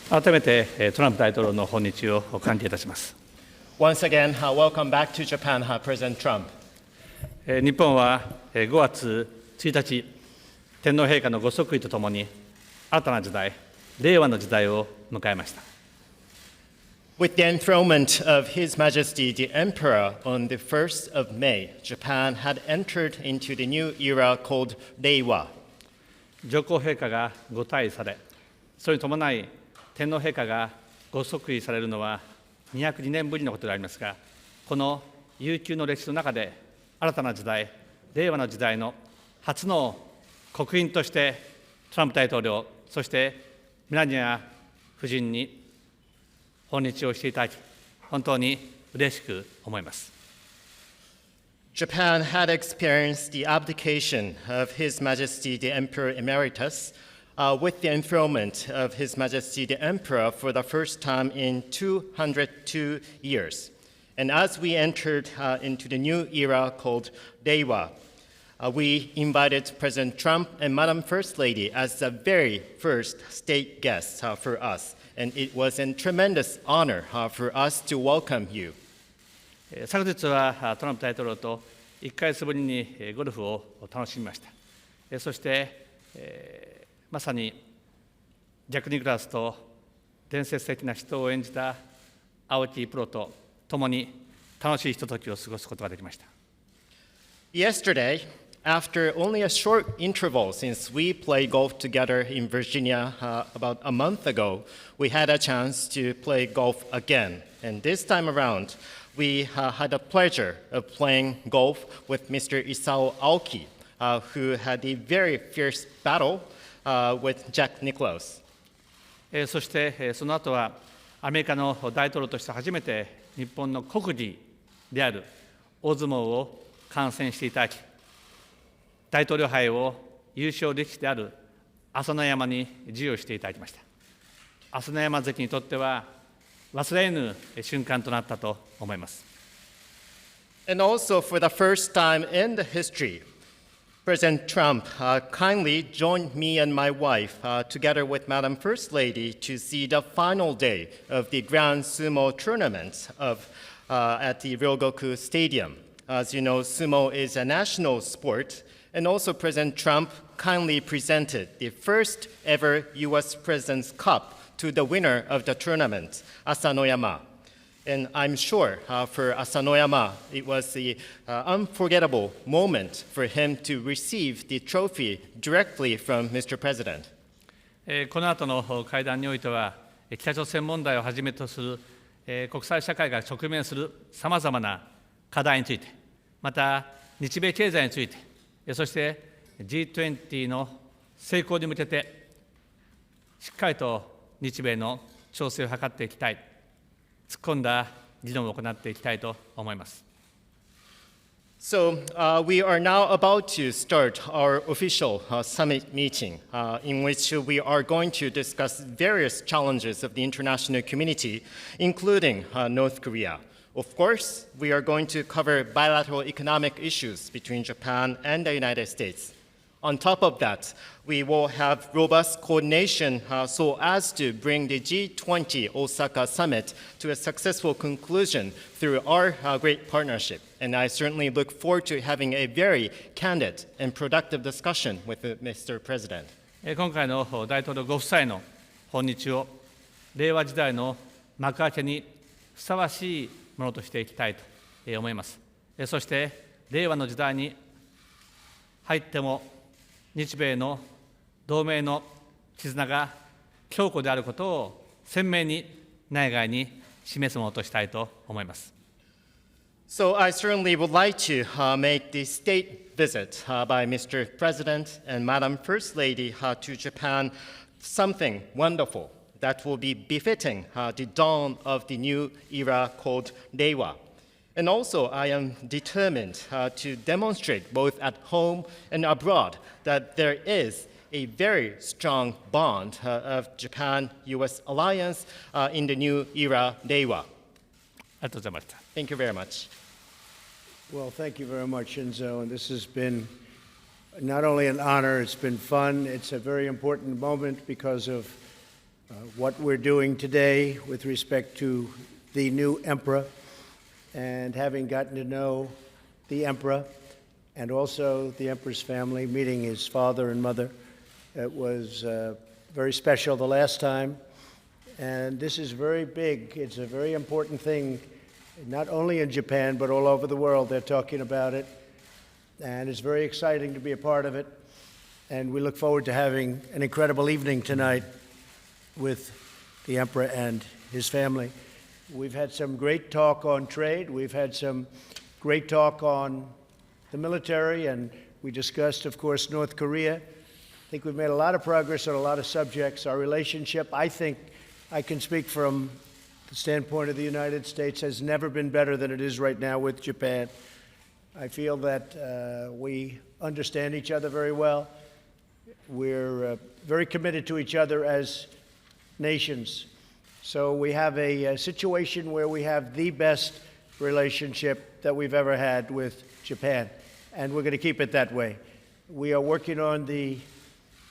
改めてトランプ大統領の訪日を歓迎いたします。Once again, welcome back to Japan, President Trump. 日本は5月1日、天皇陛下のご即位とともに、新たな時代、令和の時代を迎えました。With the enthronement of His Majesty the Emperor on the 1st of May, Japan had entered into the new era called Reiwa. 上皇陛下がご退位され、それに伴い天皇陛下がご即位されるのは202年ぶりのことでありますが、この悠久の歴史の中で、新たな時代、令和の時代の初の国賓として、トランプ大統領、そしてメラニア夫人に訪日をしていただき、本当に嬉しく思います。Japan had experienced the abdication of His Majesty the Emperor Emeritus with the enthronement of His Majesty the Emperor for the first time in 202 years. And as we entered into the new era called Reiwa, we invited President Trump and Madam First Lady as the very first state guests for us. And it was a tremendous honor for us to welcome you. 昨日はトランプ大統領と1ヶ月ぶりにゴルフを楽しみました。そして、まさにジャック・ニクラウスと伝説的な人を演じた青木プロと共に楽しいひとときを過ごすことができました。Yesterday, after only a short interval since we played golf together in Virginia about a month ago, we had a chance to play golf again. And this time around, we had the pleasure of playing golf with Mr. Isao Aoki, who had a very fierce battle with Jack Nicklaus. そしてその後はアメリカの大統領として初めて日本の国技である大相撲を観戦していただき、大統領杯を優勝力士である朝乃山に授与していただきました。朝乃山関にとっては忘れぬ瞬間となったと思います。And also for the first time in the history, President Trump kindly joined me and my wife together with Madam First Lady to see the final day of the Grand Sumo tournament at the Ryogoku Stadium. As you know, sumo is a national sport, and also President Trump kindly presented the first ever U.S. President's Cup to the winner of the tournament, Asanoyama. And I'm sure for Asanoyama, it was an unforgettable moment for him to receive the trophy directly from Mr. President. この後の会談においては、北朝鮮問題をはじめとする国際社会が直面するさまざまな課題について、また日米経済について、そして G20 の成功に向けて、しっかりと日米の調整を図っていきたい、突っ込んだ議論を行っていきたいと思います。So we are now about to start our official summit meeting in which we are going to discuss various challenges of the international community, including North Korea. Of course, we are going to cover bilateral economic issues between Japan and the United States. On top of that, we will have robust coordination so as to bring the G20 Osaka summit to a successful conclusion through our great partnership. And I certainly look forward to having a very candid and productive discussion with Mr. President. 今回の大統領ご夫妻の訪日を令和時代の幕開けにふさわしいものとしていきたいと思います。そして令和の時代に入っても日米の同盟の絆が強固であることを鮮明に内外に示すものとしたいと思います。So I certainly would like to make the state visit by Mr. President and Madam First Lady to Japan something wonderful that will be befitting the dawn of the new era called Reiwa. And also, I am determined to demonstrate both at home and abroad that there is a very strong bond of Japan-US alliance in the new era, Reiwa. Thank you very much. Well, thank you very much, Shinzo. And this has been not only an honor, it's been fun. It's a very important moment because of what we're doing today with respect to the new emperor and having gotten to know the emperor and also the emperor's family, meeting his father and mother. It was very special the last time, and this is very big. It's a very important thing, not only in Japan, but all over the world. They're talking about it, and it's very exciting to be a part of it, and we look forward to having an incredible evening tonight with the emperor and his family. We've had some great talk on trade. We've had some great talk on the military, and we discussed, of course, North Korea. I think we've made a lot of progress on a lot of subjects. Our relationship, I think I can speak from the standpoint of the United States, has never been better than it is right now with Japan. I feel that we understand each other very well. We're very committed to each other as nations. So we have a situation where we have the best relationship that we've ever had with Japan, and we're going to keep it that way. We are working on the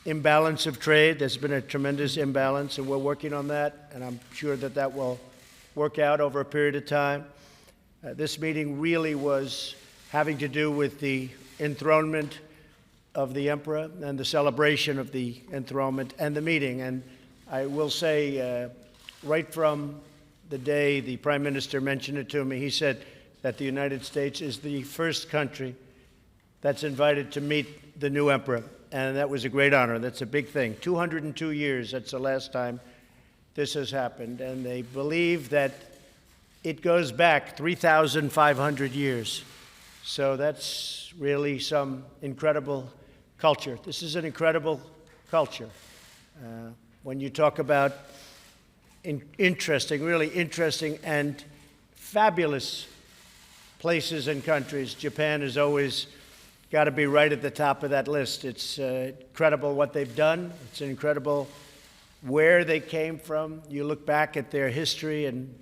imbalance of trade. There's been a tremendous imbalance, and we're working on that, and I'm sure that that will work out over a period of time. This meeting really was having to do with the enthronement of the emperor and the celebration of the enthronement and the meeting. And I will say, right from the day the Prime Minister mentioned it to me, he said that the United States is the first country that's invited to meet the new emperor. And that was a great honor. That's a big thing. 202 years, that's the last time this has happened. And they believe that it goes back 3,500 years. So that's really some incredible culture. This is an incredible culture. When you talk about interesting, really interesting and fabulous places and countries, Japan has always got to be right at the top of that list. It's incredible what they've done. It's incredible where they came from. You look back at their history, and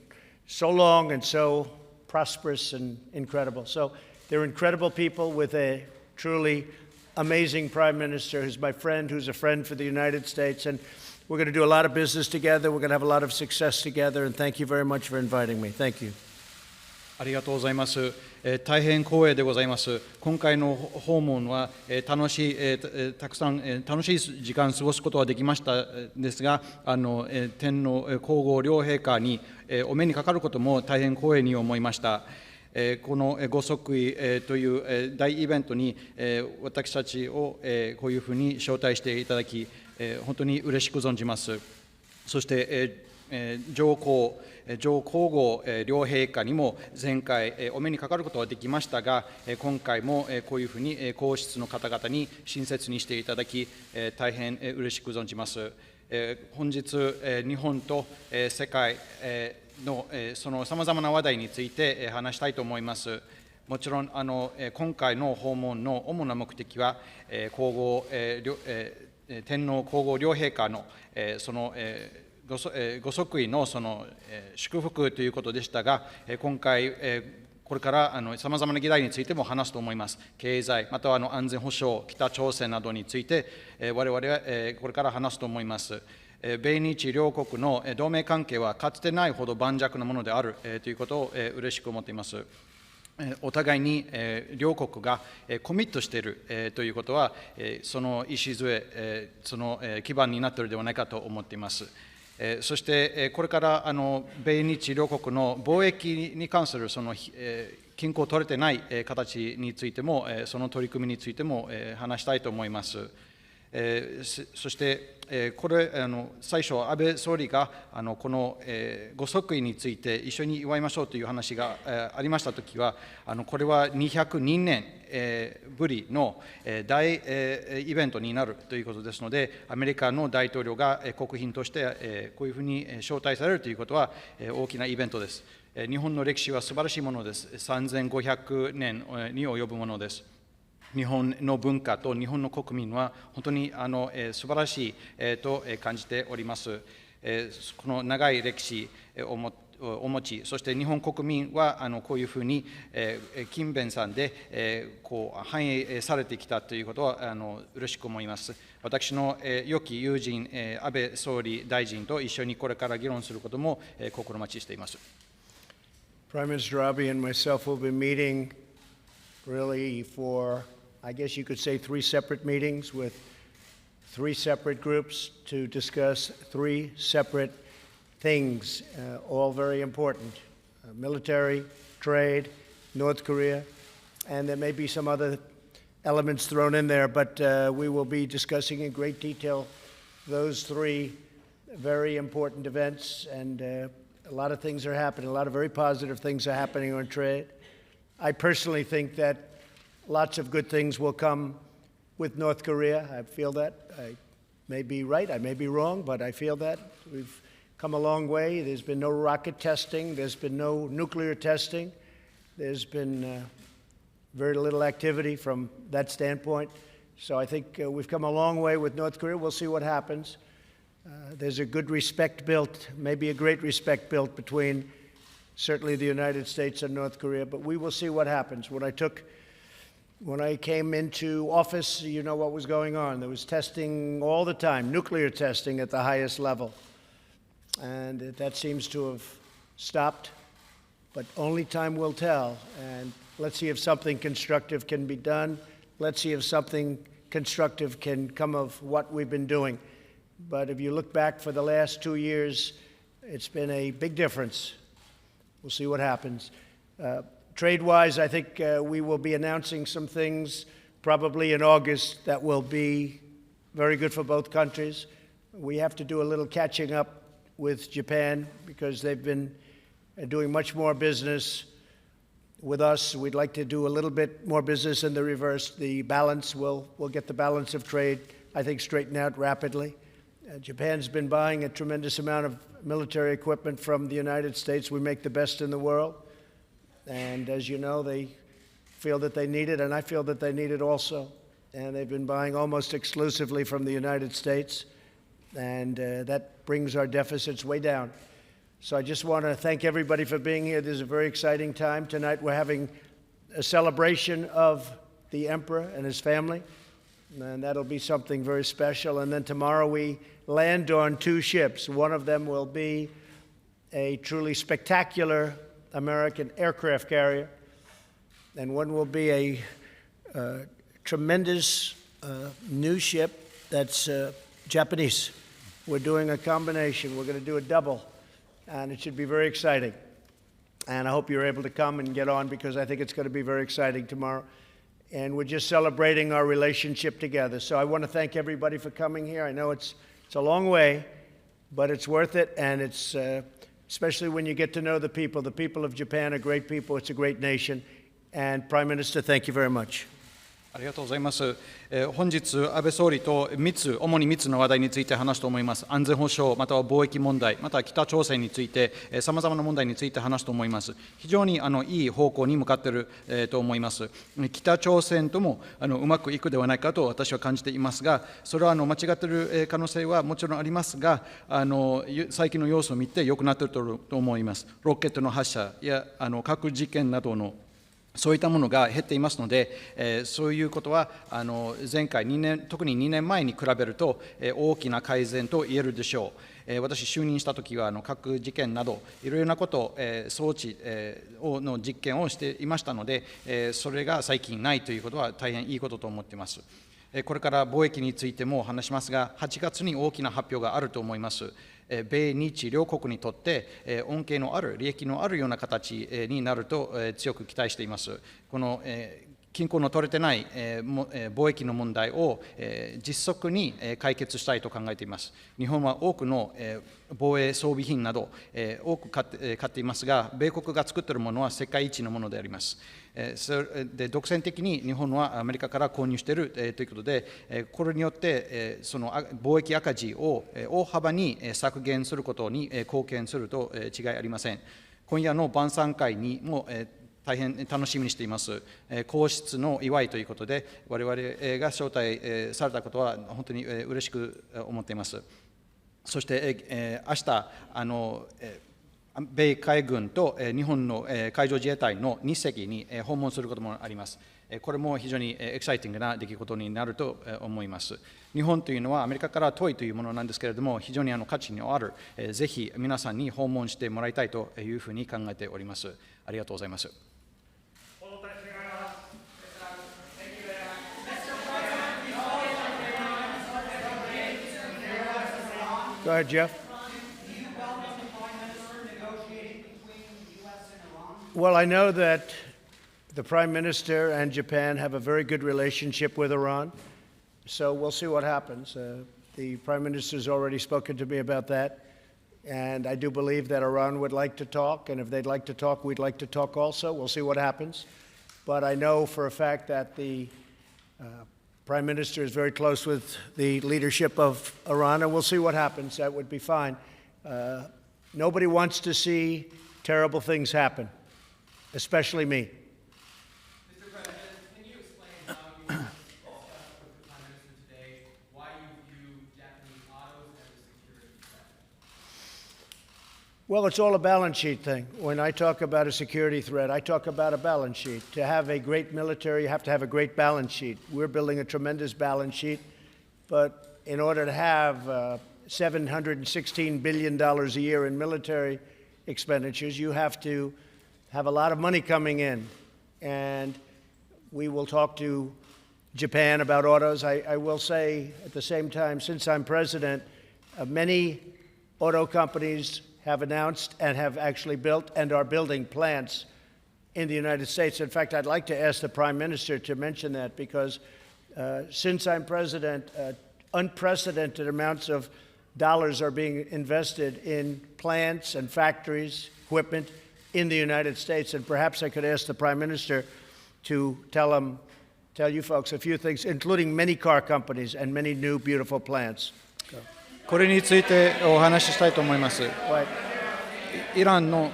so long and so prosperous and incredible. So they're incredible people with a truly amazing Prime Minister who's my friend, who's a friend for the United States. And we're going to do a lot of business together. We're going to have a lot of success together. And thank you very much for inviting me. Thank you. ありがとうございます。大変光栄でございます。今回の訪問は楽しい、たくさん楽しい時間を過ごすことができましたですが、天皇皇后両陛下にお目にかかることも大変光栄に思いました。このご即位という大イベントに私たちをこういうふうに招待していただき、本当に嬉しく存じます。そして上皇后両陛下にも前回お目にかかることができましたが、今回もこういうふうに皇室の方々に親切にしていただき、大変嬉しく存じます。本日、日本と世界のそのさまざまな話題について話したいと思います。もちろん今回の訪問の主な目的は天皇皇后両陛下のそのご即位のその祝福ということでしたが、今回これからさまざまな議題についても話すと思います。経済または安全保障、北朝鮮などについて我々はこれから話すと思います。米日両国の同盟関係はかつてないほど盤石なものであるということを嬉しく思っています。お互いに両国がコミットしているということは、その礎、その基盤になっているではないかと思っています。そしてこれから米日両国の貿易に関するその均衡を取れてない形についても、その取り組みについても話したいと思います。そしてこれ最初安倍総理がこのご即位について一緒に祝いましょうという話がありましたときは、これは202年ぶりの大イベントになるということですので、アメリカの大統領が国賓としてこういうふうに招待されるということは大きなイベントです。日本の歴史は素晴らしいものです。3500年に及ぶものです。日本の文化と日本の国民は本当に素晴らしいと感じております。この長い歴史をお持ち、そして日本国民はこういうふうに勤勉さんでこう反映されてきたということは嬉しく思います。私の良き友人、安倍総理大臣と一緒にこれから議論することも心待ちしています。Prime Minister Abe and myself will be meeting really for, I guess you could say, 3 separate meetings with 3 separate groups to discuss 3 separate things, all very important: military, trade, North Korea, and there may be some other elements thrown in there, but we will be discussing in great detail those 3 very important events, and a lot of things are happening. A lot of very positive things are happening on trade. I personally think that lots of good things will come with North Korea. I feel that. I may be right, I may be wrong, but I feel that. We've come a long way. There's been no rocket testing. There's been no nuclear testing. There's been very little activity from that standpoint. So I think we've come a long way with North Korea. We'll see what happens. There's a good respect built, maybe a great respect built between certainly the United States and North Korea, but we will see what happens. When I came into office, you know what was going on. There was testing all the time, nuclear testing at the highest level. And that seems to have stopped, but only time will tell. And let's see if something constructive can be done. Let's see if something constructive can come of what we've been doing. But if you look back for the last 2 years, it's been a big difference. We'll see what happens. Trade-wise, I think we will be announcing some things probably in August that will be very good for both countries. We have to do a little catching up with Japan because they've been doing much more business with us. We'd like to do a little bit more business in the reverse. The balance, we'll get the balance of trade, I think, straightened out rapidly. Japan's been buying a tremendous amount of military equipment from the United States. We make the best in the world. And as you know, they feel that they need it, and I feel that they need it also. And they've been buying almost exclusively from the United States. And that brings our deficits way down. So I just want to thank everybody for being here. This is a very exciting time. Tonight we're having a celebration of the Emperor and his family. And that'll be something very special. And then tomorrow we land on 2 ships. One of them will be a truly spectacular American aircraft carrier, and one will be a tremendous new ship that's Japanese. We're doing a combination. We're going to do a double, and it should be very exciting. And I hope you're able to come and get on because I think it's going to be very exciting tomorrow. And we're just celebrating our relationship together. So I want to thank everybody for coming here. I know it's a long way, but it's worth it, and it's especially when you get to know the people. The people of Japan are great people. It's a great nation. And Prime Minister, thank you very much. ありがとうございます。本日、安倍総理と主に3つの話題について話すと思います。安全保障、または貿易問題、または北朝鮮について、さまざまな問題について話すと思います。非常にいい方向に向かっている、と思います。北朝鮮ともうまくいくではないかと私は感じていますが、それは間違っている可能性はもちろんありますが、最近の様子を見て良くなっていると思います。ロケットの発射や核実験などのそういったものが減っていますので、そういうことは前回特に2年前に比べると大きな改善と言えるでしょう。私、就任したときは核実験などいろいろなこと、装置の実験をしていましたので、それが最近ないということは大変いいことと思っています。これから貿易についても話しますが、8月に大きな発表があると思います。米日両国にとって恩恵のある、利益のあるような形になると強く期待しています。この均衡の取れてない貿易の問題を実速に解決したいと考えています。日本は多くの防衛装備品など多く買っていますが、米国が作っているものは世界一のものであります。で独占的に日本はアメリカから購入しているということで、これによってその貿易赤字を大幅に削減することに貢献すると違いありません。今夜の晩餐会にも大変楽しみにしています。皇室の祝いということで、我々が招待されたことは本当に嬉しく思っています。そして、明日米海軍と日本の海上自衛隊の2隻に訪問することもあります。これも非常にエキサイティングな出来事になると思います。日本というのはアメリカから遠いというものなんですけれども、非常に価値のある、ぜひ皆さんに訪問してもらいたいというふうに考えております。ありがとうございます。Go ahead, Jeff. Well, I know that the Prime Minister and Japan have a very good relationship with Iran, so we'll see what happens. The Prime Minister has already spoken to me about that, and I do believe that Iran would like to talk, and if they'd like to talk, we'd like to talk also. We'll see what happens. But I know for a fact that the Prime Minister is very close with the leadership of Iran, and we'll see what happens. That would be fine. Nobody wants to see terrible things happen, especially me. Mr. President, can you explain how you discussed with the Prime Minister today why you view Japanese autos as a security threat? Well, it's all a balance sheet thing. When I talk about a security threat, I talk about a balance sheet. To have a great military, you have to have a great balance sheet. We're building a tremendous balance sheet, but in order to have $716 billion a year in military expenditures, you have to have a lot of money coming in. And we will talk to Japan about autos. I will say at the same time, since I'm president, many auto companies have announced and have actually built and are building plants in the United States. In fact, I'd like to ask the Prime Minister to mention that because since I'm president, unprecedented amounts of dollars are being invested in plants and factories, equipment in the United States. And perhaps I could ask the Prime Minister to tell you folks a few things, including many car companies and many new beautiful plants. これについてお話ししたいと思います。What? イランの